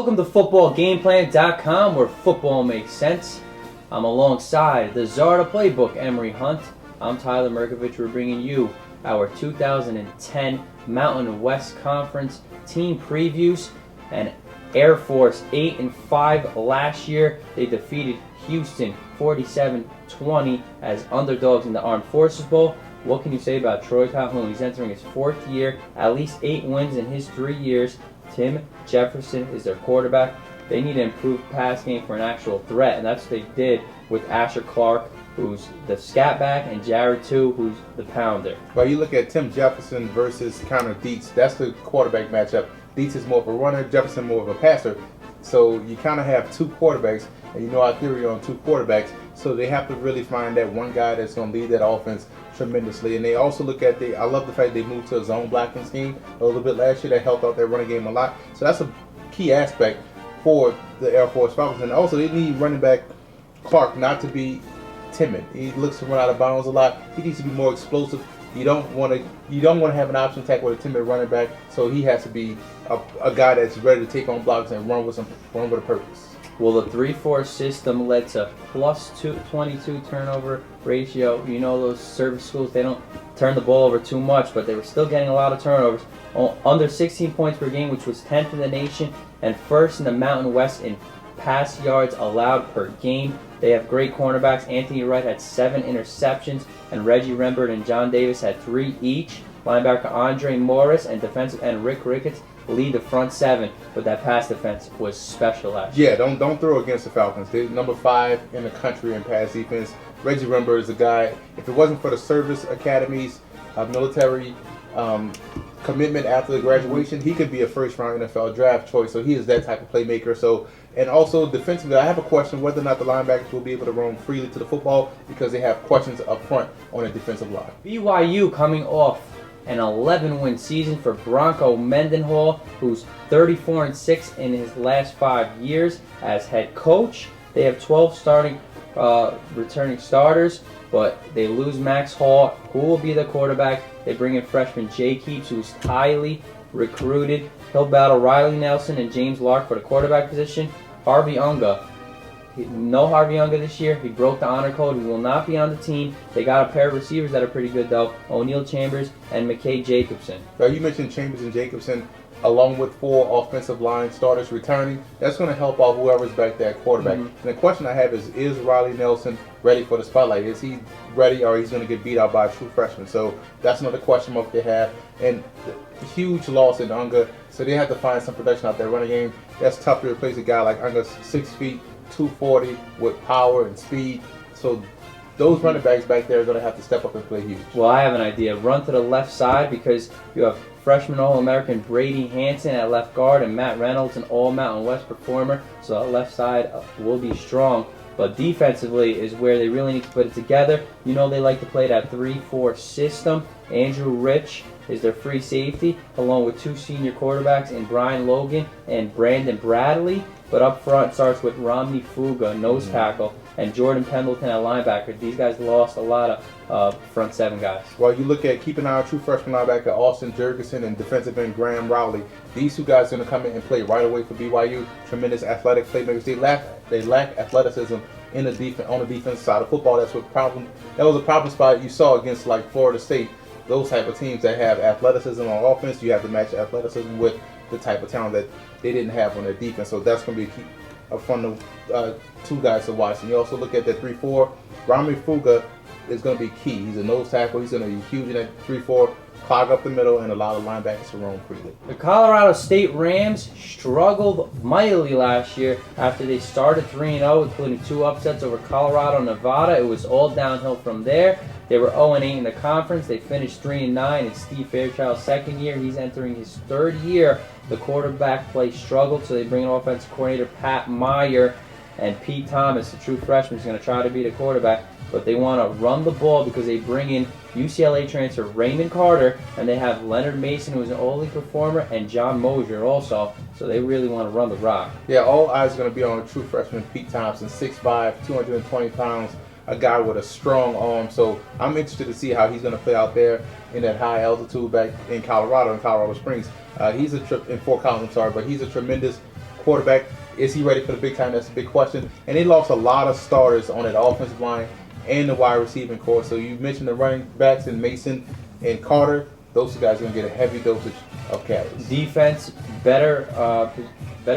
Welcome to footballgameplan.com, where football makes sense. I'm alongside the Czar Playbook, Emery Hunt. I'm Tyler Merkovich. We're bringing you our 2010 Mountain West Conference team previews. And Air Force 8-5 last year. They defeated Houston 47-20 as underdogs in the Armed Forces Bowl. What can you say about Troy Calhoun? He's entering his fourth year, at least 8 wins in his 3 years. Tim Jefferson is their quarterback. They need to improve pass game for an actual threat, and that's what they did with Asher Clark, who's the scat back, and Jared too, who's the pounder. Well, you look at Tim Jefferson versus Connor Dietz. That's the quarterback matchup. Dietz is more of a runner, Jefferson more of a passer. So you kind of have two quarterbacks, and you know our theory on two quarterbacks. So they have to really find that one guy that's going to lead that offense tremendously. And they also look at I love the fact they moved to a zone blocking scheme a little bit last year. That helped out their running game a lot. So that's a key aspect for the Air Force Falcons. And also they need running back Clark not to be timid. He looks to run out of bounds a lot. He needs to be more explosive. You don't want to have an option tackle with a timid running back. So he has to be a guy that's ready to take on blocks and run with a purpose. Well, the 3-4 system led to plus 22 turnover ratio. You know those service schools, they don't turn the ball over too much, but they were still getting a lot of turnovers. Under 16 points per game, which was 10th in the nation, and first in the Mountain West in pass yards allowed per game. They have great cornerbacks. Anthony Wright had 7 interceptions, and Reggie Rembert and John Davis had 3 each. Linebacker Andre Morris and defensive end Rick Ricketts lead the front 7, but that pass defense was special last year. Yeah, don't throw against the Falcons. They're number 5 in the country in pass defense. Reggie Rembert is a guy, if it wasn't for the service academies, military commitment after the graduation, he could be a first-round NFL draft choice. So he is that type of playmaker. So, and also defensively, I have a question whether or not the linebackers will be able to roam freely to the football because they have questions up front on the defensive line. BYU coming off an 11-win season for Bronco Mendenhall, who's 34-6 in his last 5 years as head coach. They have 12 returning starters, but they lose Max Hall, who will be the quarterback. They bring in freshman Jay Keeps, who's highly recruited. He'll battle Riley Nelson and James Lark for the quarterback position. Harvey Unga. No Harvey Unga this year. He broke the honor code. He will not be on the team. They got a pair of receivers that are pretty good, though. O'Neal Chambers and McKay Jacobson. Now, you mentioned Chambers and Jacobson, along with 4 offensive line starters returning. That's going to help out whoever's back there at quarterback. And the question I have is Riley Nelson ready for the spotlight? Is he ready, or he's going to get beat out by a true freshman? So that's another question mark they have. And huge loss in Unga, so they have to find some production out there running game. That's tough to replace a guy like Unga, 6 feet, 240 with power and speed. So those running backs back there are going to have to step up and play huge. Well, I have an idea. Run to the left side because you have freshman All-American Brady Hansen at left guard and Matt Reynolds, an All-Mountain West performer. So that left side will be strong. But defensively is where they really need to put it together. You know they like to play that 3-4 system. Andrew Rich is their free safety, along with 2 senior quarterbacks in Brian Logan and Brandon Bradley. But up front starts with Romney Fuga, nose tackle, and Jordan Pendleton at linebacker. These guys lost a lot of front 7 guys. Well, you look at keep an eye on true freshman linebacker Austin Jurgensen and defensive end Graham Rowley. These 2 guys are going to come in and play right away for BYU. Tremendous athletic playmakers. They lack athleticism in the on the defense side of football. That was a problem spot you saw against like Florida State. Those type of teams that have athleticism on offense, you have to match athleticism with the type of talent that they didn't have on their defense. So that's going to be a fun 2 guys to watch. And you also look at that 3-4. Romney Fuga is going to be key. He's a nose tackle. He's going to be huge in that 3-4, clog up the middle, and allow the linebackers to roam freely. The Colorado State Rams struggled mightily last year after they started 3-0, including 2 upsets over Colorado and Nevada. It was all downhill from there. They were 0-8 in the conference. They finished 3-9 in Steve Fairchild's second year. He's entering his 3rd year. The quarterback play struggled, so they bring in offensive coordinator Pat Meyer, and Pete Thomas, the true freshman, is going to try to be the quarterback. But they want to run the ball because they bring in UCLA transfer Raymond Carter, and they have Leonard Mason, who's an All-League performer, and John Mosier also. So they really want to run the rock. Yeah, all eyes are going to be on true freshman Pete Thompson, 6'5", 220 pounds. A guy with a strong arm. So I'm interested to see how he's going to play out there in that high altitude back in Colorado Springs. He's a in Fort Collins, but he's a tremendous quarterback. Is he ready for the big time? That's a big question. And they lost a lot of starters on that offensive line and the wide receiving core. So you mentioned the running backs in Mason and Carter. Those two guys are going to get a heavy dosage of carries. Defense, better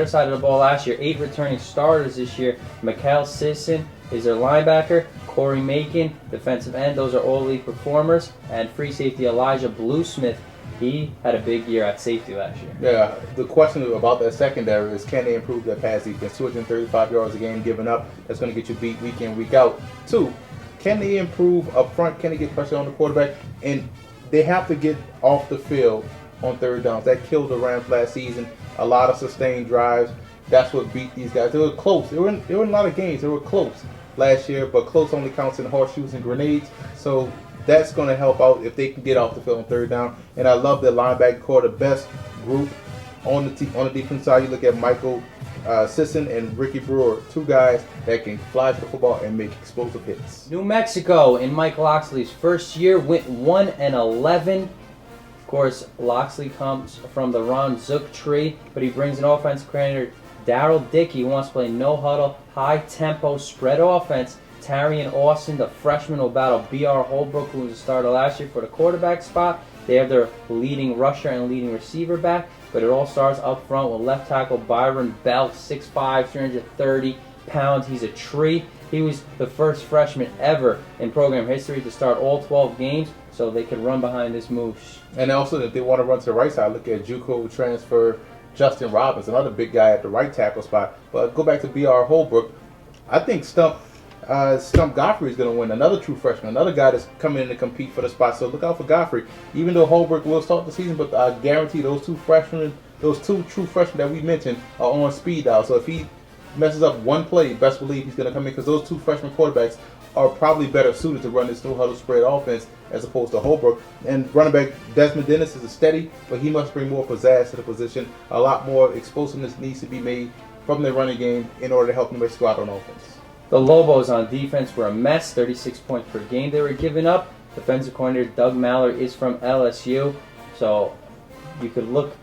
side of the ball last year. 8 returning starters this year. Mikael Sisson is their linebacker. Corey Macon, defensive end. Those are all league performers. And free safety Elijah Bluesmith. He had a big year at safety last year. Yeah, the question about that secondary is, can they improve their pass defense? 235 yards a game given up. That's going to get you beat week in, week out. 2, can they improve up front? Can they get pressure on the quarterback? And they have to get off the field on third downs. That killed the Rams last season. A lot of sustained drives. That's what beat these guys. They were close. They were in a lot of games. They were close last year, but close only counts in horseshoes and grenades. So that's going to help out if they can get off the field on third down. And I love the linebacker core, the best group on the defense side. You look at Michael Sisson and Ricky Brewer, 2 guys that can fly to the football and make explosive hits. New Mexico in Mike Loxley's first year went 1-11. Of course, Loxley comes from the Ron Zook tree, but he brings an offensive coordinator, Daryl Dickey, who wants to play no huddle, high tempo, spread offense. Tarian Austin, the freshman, will battle B.R. Holbrook, who was a starter last year for the quarterback spot. They have their leading rusher and leading receiver back, but it all starts up front with left tackle Byron Bell, 6'5", 330 pounds. He's a tree. He was the first freshman ever in program history to start all 12 games, so they could run behind this moose. And also, if they want to run to the right side, look at JUCO transfer Justin Robbins, another big guy at the right tackle spot. But go back to B.R. Holbrook. I think Stump Godfrey is going to win. Another true freshman, another guy that's coming in to compete for the spot. So look out for Godfrey. Even though Holbrook will start the season, but I guarantee those two true freshmen that we mentioned are on speed dial. So if he messes up one play, best believe he's going to come in, because those 2 freshman quarterbacks are probably better suited to run this no huddle spread offense as opposed to Holbrook. And running back Desmond Dennis is a steady, but he must bring more pizzazz to the position. A lot more explosiveness needs to be made from the running game in order to help New Mexico out on offense. The Lobos on defense were a mess, 36 points per game they were giving up. Defensive coordinator Doug Mallard is from LSU, so you could look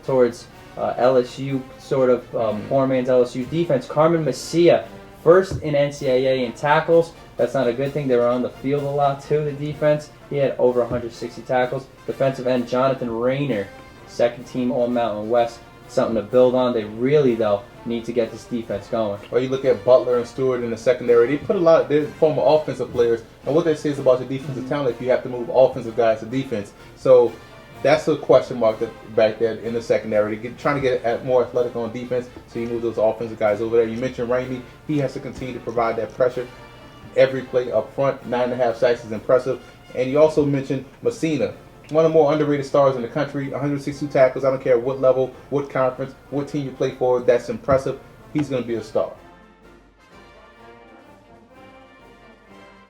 towards LSU, sort of poor man's LSU defense. Carmen Messia, first in NCAA in tackles. That's not a good thing. They were on the field a lot too, the defense. He had over 160 tackles. Defensive end Jonathan Rayner, second team All-Mountain West. Something to build on. They really, though, need to get this defense going. Or you look at Butler and Stewart in the secondary. They put a lot of their former offensive players. And what that says about your defensive talent, if you have to move offensive guys to defense. So that's a question mark back there in the secondary. Trying to get more athletic on defense, so you move those offensive guys over there. You mentioned Ramey. He has to continue to provide that pressure every play up front. 9.5 sacks is impressive. And you also mentioned Messina, one of the more underrated stars in the country. 162 tackles. I don't care what level, what conference, what team you play for. That's impressive. He's going to be a star.